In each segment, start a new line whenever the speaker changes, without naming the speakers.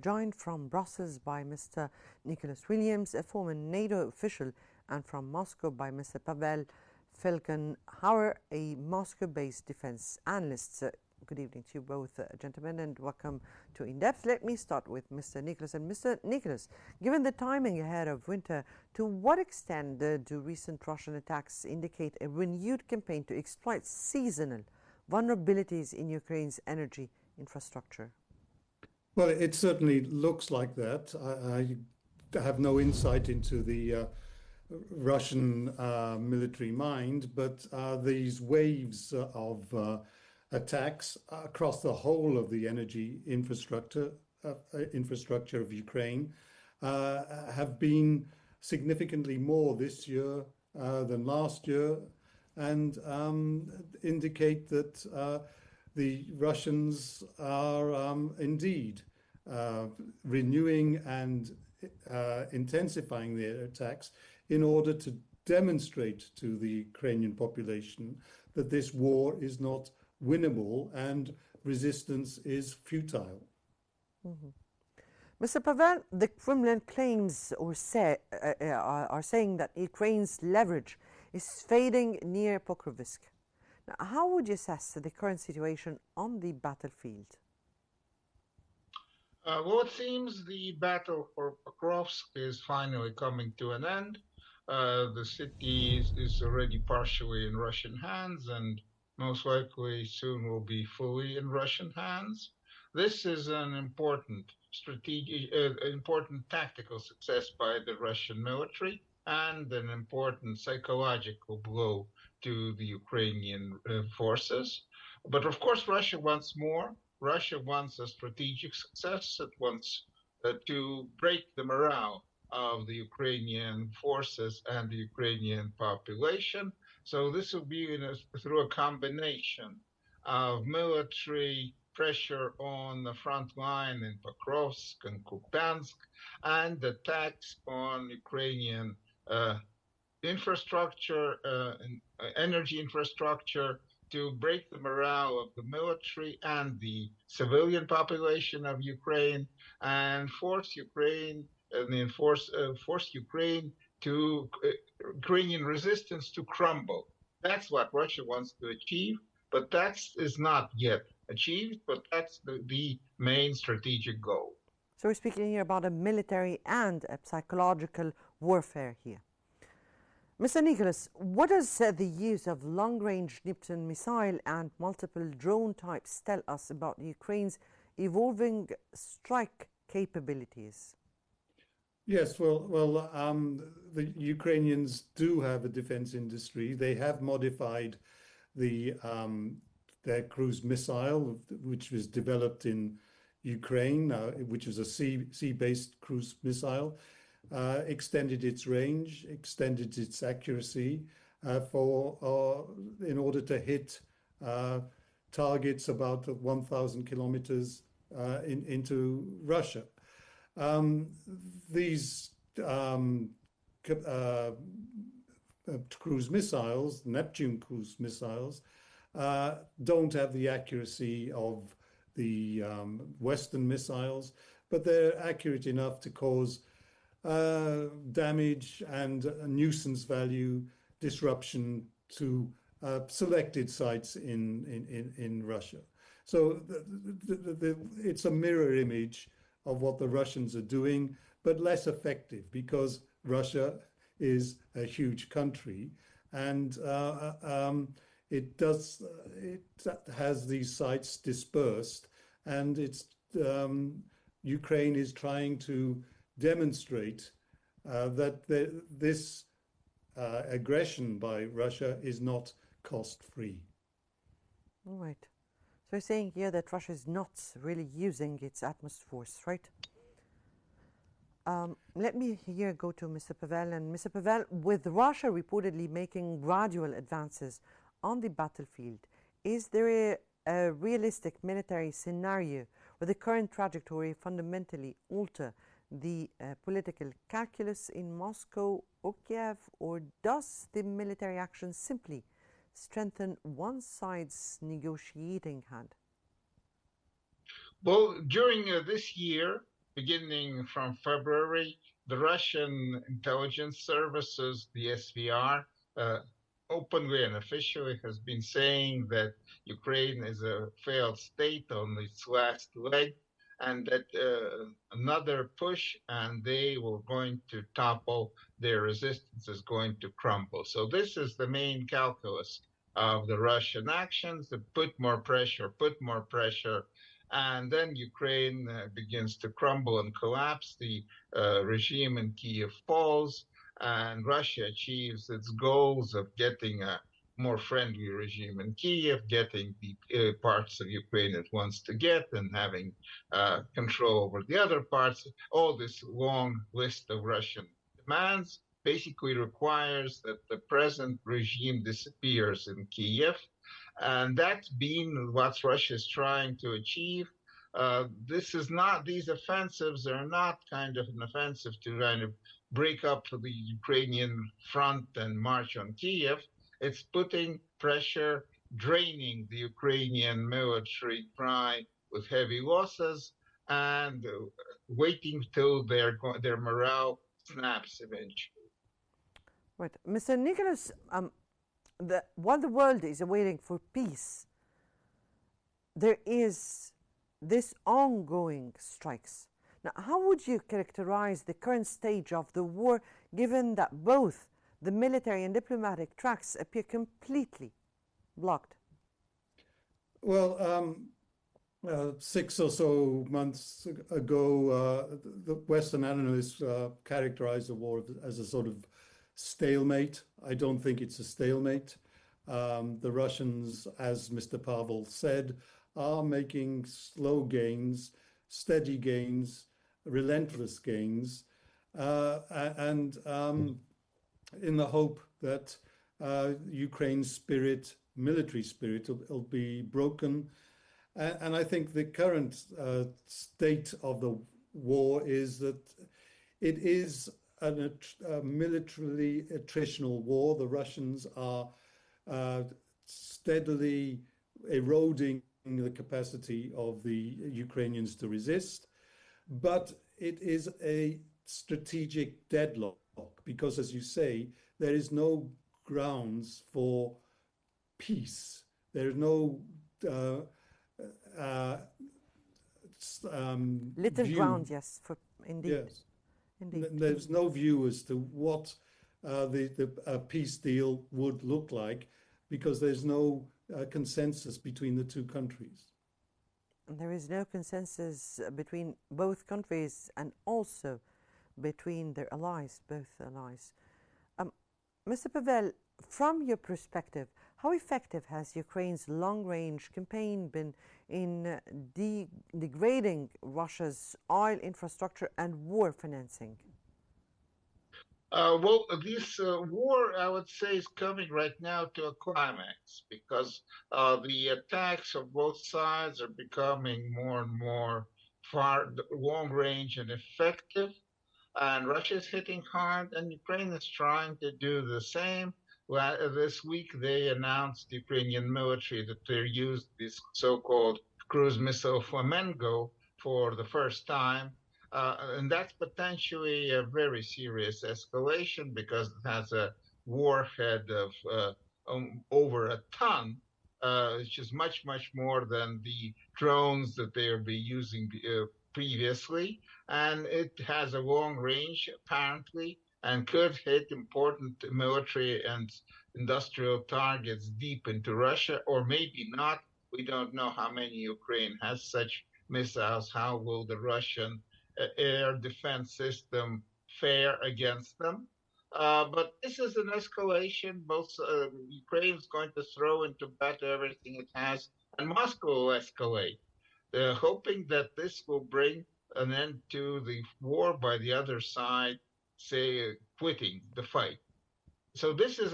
joined from Brussels by Mr. Nicholas Williams, a former NATO official, and from Moscow by Mr. Pavel Felgenhauer, a Moscow-based defense analyst. Good evening to you both, gentlemen, and welcome to In Depth. Let me start with Mr. Nicholas. And Mr. Nicholas, given the timing ahead of winter, to what extent do recent Russian attacks indicate a renewed campaign to exploit seasonal vulnerabilities in Ukraine's energy infrastructure?
Well, it certainly looks like that. I have no insight into the Russian military mind, but these waves of attacks across the whole of the energy infrastructure of Ukraine have been significantly more this year than last year, and indicate that the Russians are indeed renewing and intensifying their attacks in order to demonstrate to the Ukrainian population that this war is not winnable and resistance is futile.
Mr. Pavel, the Kremlin claims or are saying that Ukraine's leverage is fading near Pokrovsk. Now, how would you assess the current situation on the battlefield?
Well, it seems the battle for Pokrovsk is finally coming to an end. The city is already partially in Russian hands and most likely soon will be fully in Russian hands. This is an important strategic, important tactical success by the Russian military and an important psychological blow to the Ukrainian forces. But of course, Russia wants more. Russia wants a strategic success. It wants to break the morale of the Ukrainian forces and the Ukrainian population. So this will be through a combination of military pressure on the front line in Pokrovsk and Kupiansk and attacks on Ukrainian infrastructure, energy infrastructure, to break the morale of the military and the civilian population of Ukraine and force Ukraine to Ukrainian resistance to crumble. That's what Russia wants to achieve, but that is not yet achieved, but that's the main strategic goal.
So we're speaking here about a military and a psychological warfare here. Mr. Nicholas, what does the use of long-range Neptune missile and multiple drone types tell us about Ukraine's evolving strike capabilities?
Yes, well, the Ukrainians do have a defense industry. They have modified their cruise missile, which was developed in Ukraine, which is a sea-based cruise missile. Extended its range, extended its accuracy in order to hit targets about 1,000 kilometers into Russia. These cruise missiles, Neptune cruise missiles, don't have the accuracy of the Western missiles, but they're accurate enough to cause damage and nuisance value disruption to selected sites in Russia. So it's a mirror image of what the Russians are doing, but less effective because Russia is a huge country, and it has these sites dispersed, and Ukraine is trying to demonstrate that this aggression by Russia is not cost-free.
All right. So you're saying here that Russia is not really using its utmost force, right? Let me here go to Mr. Pavel. And Mr. Pavel, with Russia reportedly making gradual advances on the battlefield, is there a realistic military scenario where the current trajectory fundamentally alter the political calculus in Moscow or Kiev, or does the military action simply strengthen one side's negotiating hand?
Well, during this year, beginning from February, the Russian intelligence services, the SVR, openly and officially has been saying that Ukraine is a failed state on its last leg, and that another push and they were going to topple, their resistance is going to crumble. So this is the main calculus of the Russian actions: to put more pressure, and then Ukraine begins to crumble and collapse. The regime in Kyiv falls, and Russia achieves its goals of getting a more friendly regime in Kyiv, getting the parts of Ukraine it wants to get, and having control over the other parts. All this long list of Russian demands basically requires that the present regime disappears in Kyiv, and that's been what Russia is trying to achieve. These offensives are not kind of an offensive to kind of break up the Ukrainian front and march on Kiev. It's putting pressure, draining the Ukrainian military dry with heavy losses, and waiting till their morale snaps eventually.
Right. Mr. Nicholas, while the world is waiting for peace, there is this ongoing strikes. Now, how would you characterize the current stage of the war, given that both the military and diplomatic tracks appear completely blocked?
Well, 6 or so months ago, the Western analysts characterized the war as a sort of stalemate. I don't think it's a stalemate. The Russians, as Mr. Pavel said, are making slow gains, steady gains, relentless gains, and in the hope that Ukraine's spirit, military spirit, will be broken. And I think the current state of the war is that it is a militarily attritional war. The Russians are steadily eroding the capacity of the Ukrainians to resist. But it is a strategic deadlock because, as you say, there is no grounds for peace. There is no
little
view.
ground, yes, for indeed.
Yes.
Indeed.
There's no view as to what the peace deal would look like, because there's no consensus between the two countries.
And there is no consensus between both countries and also between their allies, both allies. Mr. Pavel, from your perspective, how effective has Ukraine's long-range campaign been in degrading Russia's oil infrastructure and war financing?
Well, this war, I would say, is coming right now to a climax, because the attacks of both sides are becoming more and more long range and effective. And Russia is hitting hard, and Ukraine is trying to do the same. This week, they announced, the Ukrainian military, that they used this so-called cruise missile Flamengo for the first time. And that's potentially a very serious escalation, because it has a warhead of over a ton, which is much, much more than the drones that they will be using previously. And it has a long range, apparently, and could hit important military and industrial targets deep into Russia, or maybe not. We don't know how many Ukraine has such missiles. How will the Russian air defense system fare against them? But this is an escalation. Both Ukraine is going to throw into battle everything it has, and Moscow will escalate, hoping that this will bring an end to the war by the other side, say, quitting the fight. So this is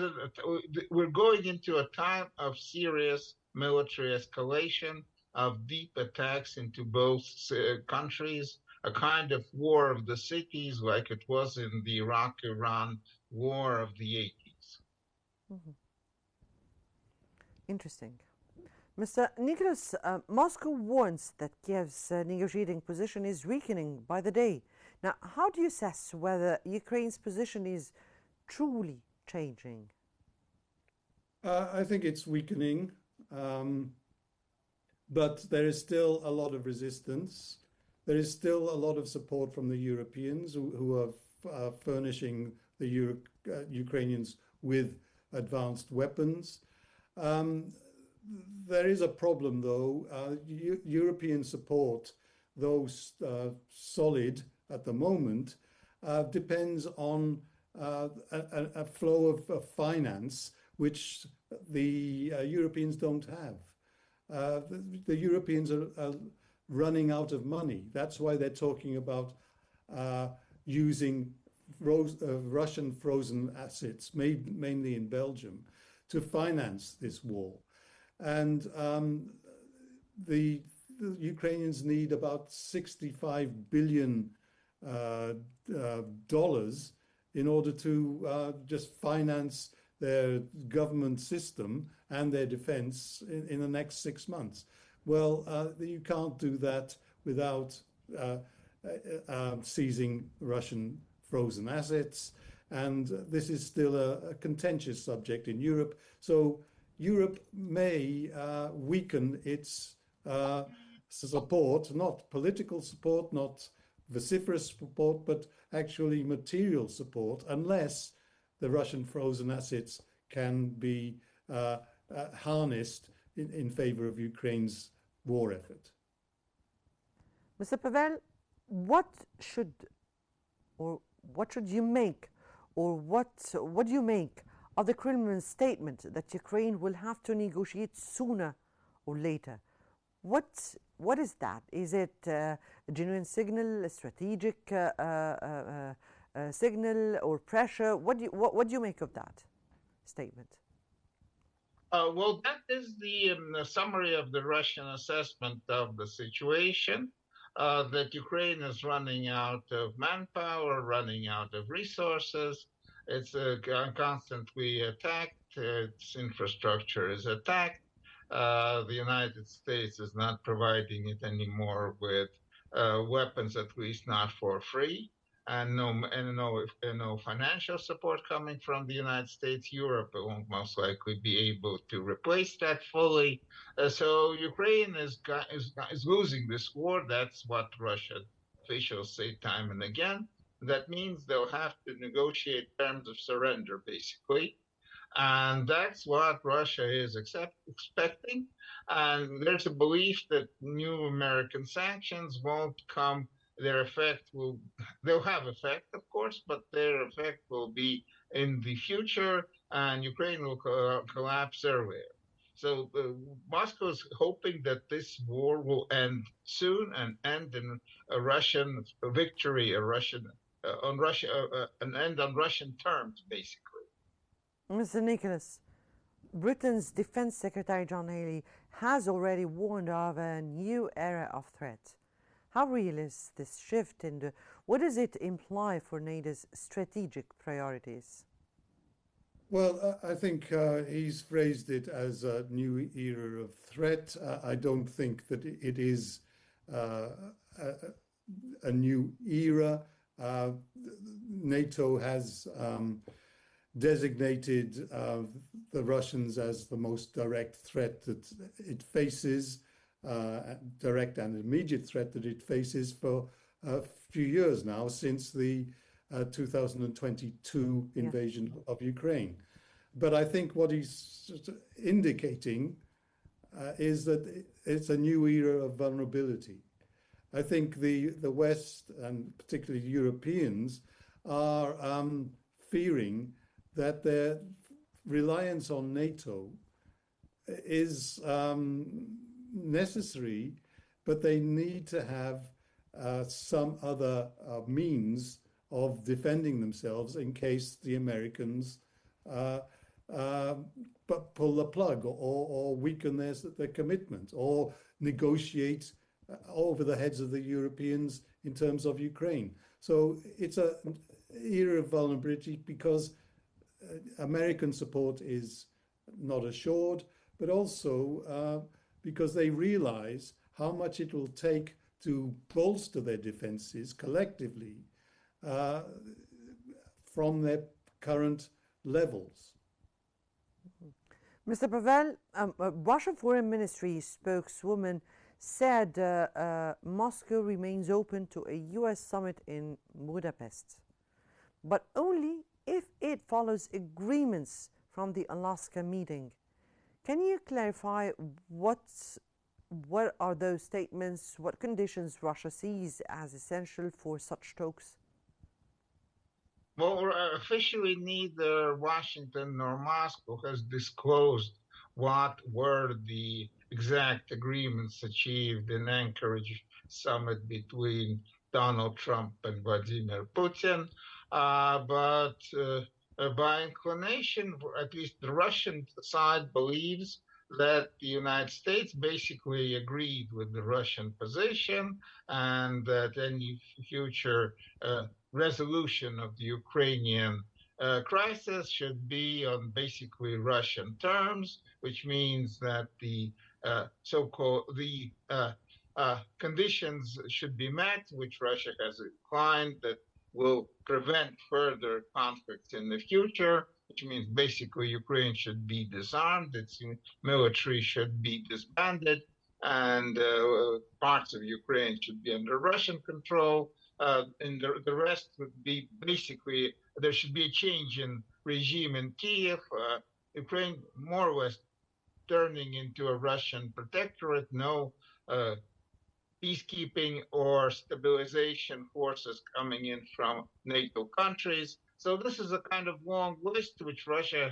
we're going into a time of serious military escalation, of deep attacks into both countries, a kind of war of the cities, like it was in the Iraq-Iran war of the 80s.
Mm-hmm. Interesting. Mr. Nicholas, Moscow warns that Kyiv's negotiating position is weakening by the day. Now, how do you assess whether Ukraine's position is truly changing?
I think it's weakening, but there is still a lot of resistance. There is still a lot of support from the Europeans who are furnishing the Ukrainians with advanced weapons. There is a problem, though. European support, though solid at the moment, depends on a flow of finance, which the Europeans don't have. The Europeans are running out of money. That's why they're talking about using Russian frozen assets, mainly in Belgium, to finance this war. And the Ukrainians need about $65 billion in order to just finance their government system and their defense in the next 6 months. Well, you can't do that without seizing Russian frozen assets. And this is still a contentious subject in Europe. So Europe may weaken its support, not political support, not vociferous support, but actually material support, unless the Russian frozen assets can be harnessed in favor of Ukraine's war effort.
Mr. Pavel, what should you make, or what do you make of the Kremlin's statement that Ukraine will have to negotiate sooner or later? What is that? Is it a genuine signal, a strategic signal, or pressure? What do you make of that statement?
Well, that is the summary of the Russian assessment of the situation, that Ukraine is running out of manpower, running out of resources. It's constantly attacked. Its infrastructure is attacked. The United States is not providing it anymore with weapons, at least not for free. And no financial support coming from the United States. Europe won't most likely be able to replace that fully. So Ukraine is losing this war. That's what Russian officials say time and again. That means they'll have to negotiate terms of surrender, basically. And that's what Russia is expecting. And there's a belief that new American sanctions won't come. They'll have effect, of course, but their effect will be in the future, and Ukraine will collapse earlier. So Moscow is hoping that this war will end soon and end in a Russian victory, an end on Russian terms, basically.
Mr. Nicholas, Britain's Defense Secretary John Healey has already warned of a new era of threat. How real is this shift, and what does it imply for NATO's strategic priorities?
Well, I think he's phrased it as a new era of threat. I don't think that it is a new era. NATO has designated the Russians as the most direct threat that it faces, direct and immediate threat that it faces for a few years now, since the 2022 invasion of Ukraine. But I think what he's indicating is that it's a new era of vulnerability. I think the West, and particularly Europeans, are fearing that their reliance on NATO is necessary, but they need to have some other means of defending themselves in case the Americans pull the plug or weaken their commitment or negotiate over the heads of the Europeans in terms of Ukraine. So it's an era of vulnerability because American support is not assured, but also because they realize how much it will take to bolster their defenses collectively from their current levels.
Mr. Pavel, Russian Foreign Ministry spokeswoman said Moscow remains open to a U.S. summit in Budapest, but only if it follows agreements from the Alaska meeting. Can you clarify what are those statements, what conditions Russia sees as essential for such talks?
Well, officially, neither Washington nor Moscow has disclosed what were the exact agreements achieved in Anchorage summit between Donald Trump and Vladimir Putin. But by inclination, at least the Russian side believes that the United States basically agreed with the Russian position, and that any future resolution of the Ukrainian crisis should be on basically Russian terms, which means that the so-called conditions should be met, which Russia has declined, that will prevent further conflicts in the future, which means basically Ukraine should be disarmed, its military should be disbanded, and parts of Ukraine should be under Russian control. And the rest would be basically, there should be a change in regime in Kyiv, Ukraine more or less turning into a Russian protectorate, no peacekeeping or stabilization forces coming in from NATO countries. So this is a kind of long list which Russian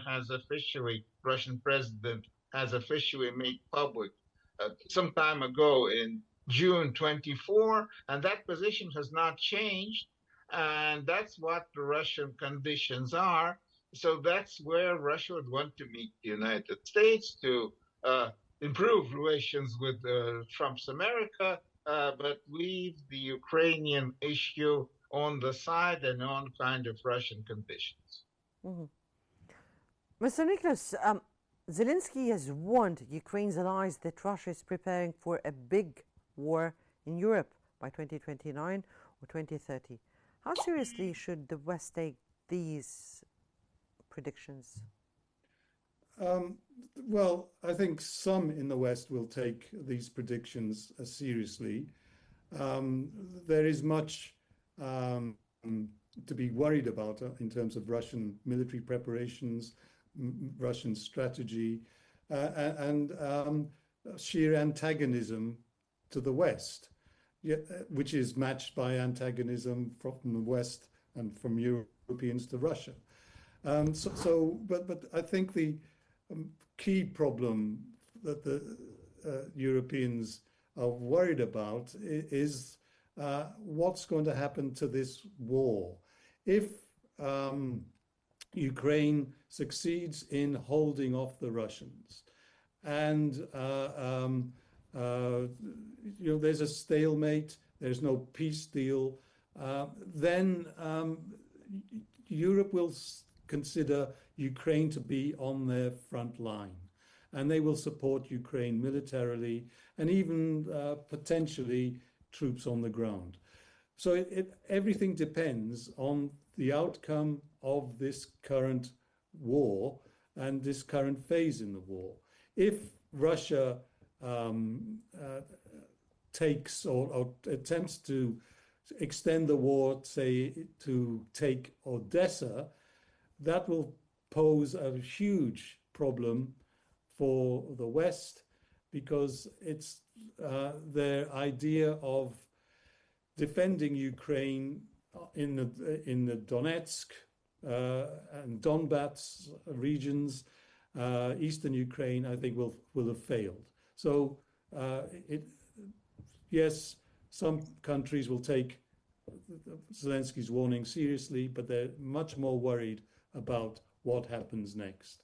president has officially made public some time ago in June 24, and that position has not changed, and that's what the Russian conditions are. So that's where Russia would want to meet the United States to improve relations with Trump's America, but leave the Ukrainian issue on the side and on kind of Russian conditions.
Mm-hmm. Mr. Nicholas, Zelensky has warned Ukraine's allies that Russia is preparing for a big war in Europe by 2029 or 2030. How seriously should the West take these predictions?
Well, I think some in the West will take these predictions seriously. There is much to be worried about in terms of Russian military preparations, Russian strategy, and sheer antagonism to the West, which is matched by antagonism from the West and from Europeans to Russia. But I think the key problem that the Europeans are worried about is what's going to happen to this war. If Ukraine succeeds in holding off the Russians and there's a stalemate, there's no peace deal, then Europe will consider Ukraine to be on their front line, and they will support Ukraine militarily and even potentially troops on the ground. So everything depends on the outcome of this current war and this current phase in the war. If Russia takes or attempts to extend the war, say, to take Odessa, that will pose a huge problem for the West, because it's their idea of defending Ukraine in the Donetsk and Donbass regions, eastern Ukraine, I think will have failed. So yes, some countries will take Zelensky's warning seriously, but they're much more worried about what happens next.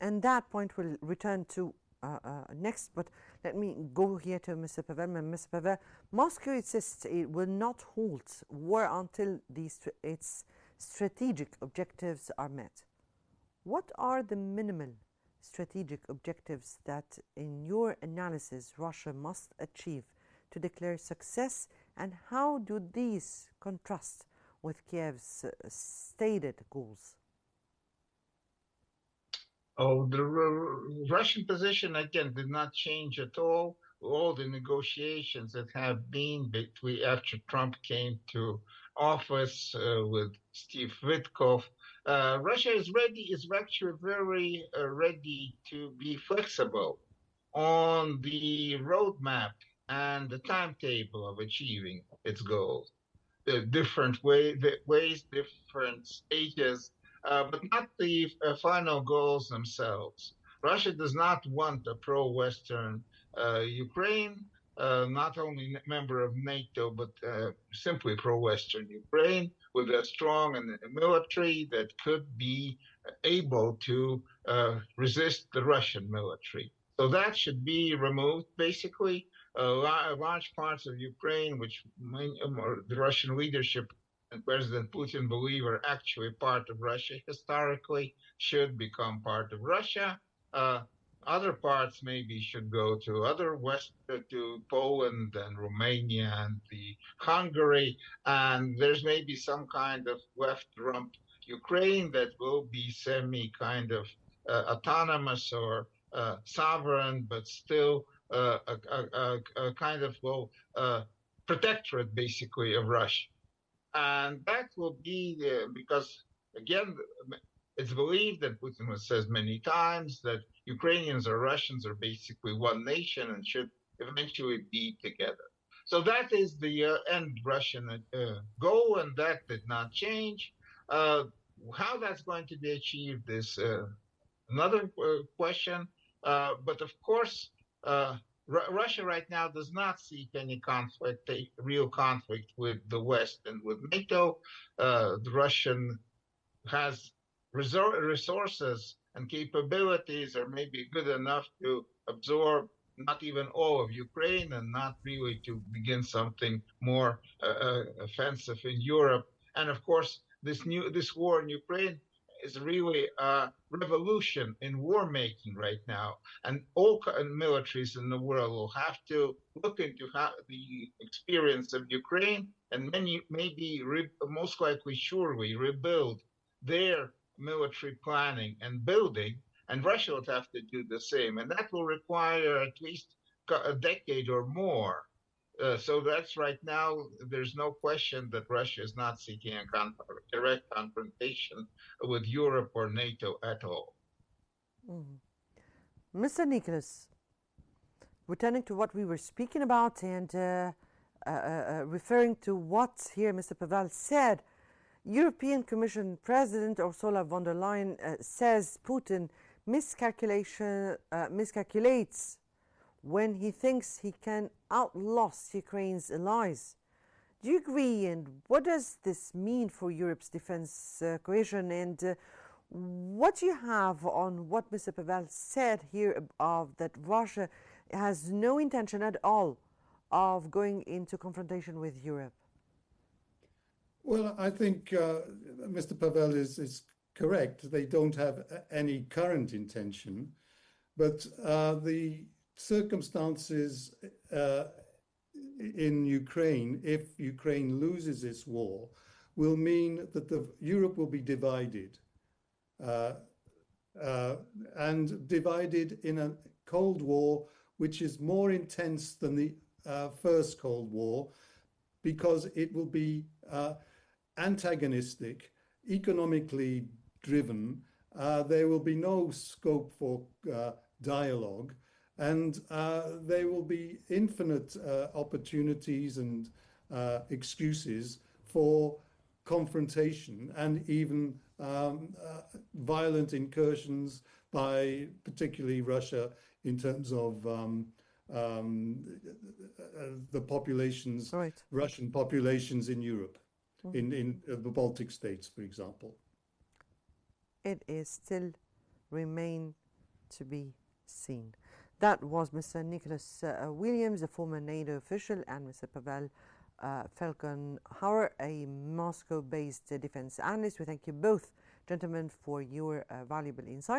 And that point will return to next, but let me go here to Mr. Pavel. Mr. Pavel, Moscow insists it will not halt war until its strategic objectives are met. What are the minimal strategic objectives that, in your analysis, Russia must achieve to declare success, and how do these contrast with Kyiv's stated goals?
Oh, the Russian position again did not change at all. All the negotiations that have been between after Trump came to office with Steve Witkoff, Russia is actually very ready to be flexible on the roadmap and the timetable of achieving its goals. Different ways, different stages, but not the final goals themselves. Russia does not want a pro-Western Ukraine, not only member of NATO, but simply pro-Western Ukraine with a strong military that could be able to resist the Russian military. So that should be removed, basically. Large parts of Ukraine, which the Russian leadership and President Putin believe are actually part of Russia historically, should become part of Russia. Other parts maybe should go to to Poland and Romania and the Hungary, and there's maybe some kind of left rump Ukraine that will be semi kind of autonomous or sovereign, but still a kind of protectorate basically of Russia, and that will be because again it's believed that Putin says many times that Ukrainians or Russians are basically one nation and should eventually be together. So that is the end Russian goal, and that did not change. How that's going to be achieved is another question. But of course, Russia right now does not seek any conflict, real conflict with the West and with NATO. The Russian has resources and capabilities are maybe good enough to absorb not even all of Ukraine and not really to begin something more offensive in Europe. And of course, this war in Ukraine is really a revolution in war making right now, and all militaries in the world will have to look into the experience of Ukraine and maybe most likely surely rebuild their military planning and building, and Russia would have to do the same, and that will require at least a decade or more. So that's right now, there's no question that Russia is not seeking a direct confrontation with Europe or NATO at all.
Mr. Nicholas, returning to what we were speaking about and referring to what here Mr. Pavel said, European Commission President Ursula von der Leyen says Putin miscalculates when he thinks he can outlast Ukraine's allies. Do you agree? And what does this mean for Europe's defense cohesion? And what do you have on what Mr. Pavel said here of that Russia has no intention at all of going into confrontation with Europe?
Well, I think Mr. Pavel is correct. They don't have any current intention, but the circumstances in Ukraine, if Ukraine loses this war, will mean that Europe will be divided, and divided in a Cold War which is more intense than the First Cold War, because it will be antagonistic, economically driven. There will be no scope for dialogue, and there will be infinite opportunities and excuses for confrontation and even violent incursions by particularly Russia in terms of the populations,
Right.
Russian populations in Europe, in the Baltic states, for example.
It is still remain to be seen. That was Mr. Nicholas Williams, a former NATO official, and Mr. Pavel Felgenhauer, a Moscow-based defense analyst. We thank you both, gentlemen, for your valuable insight.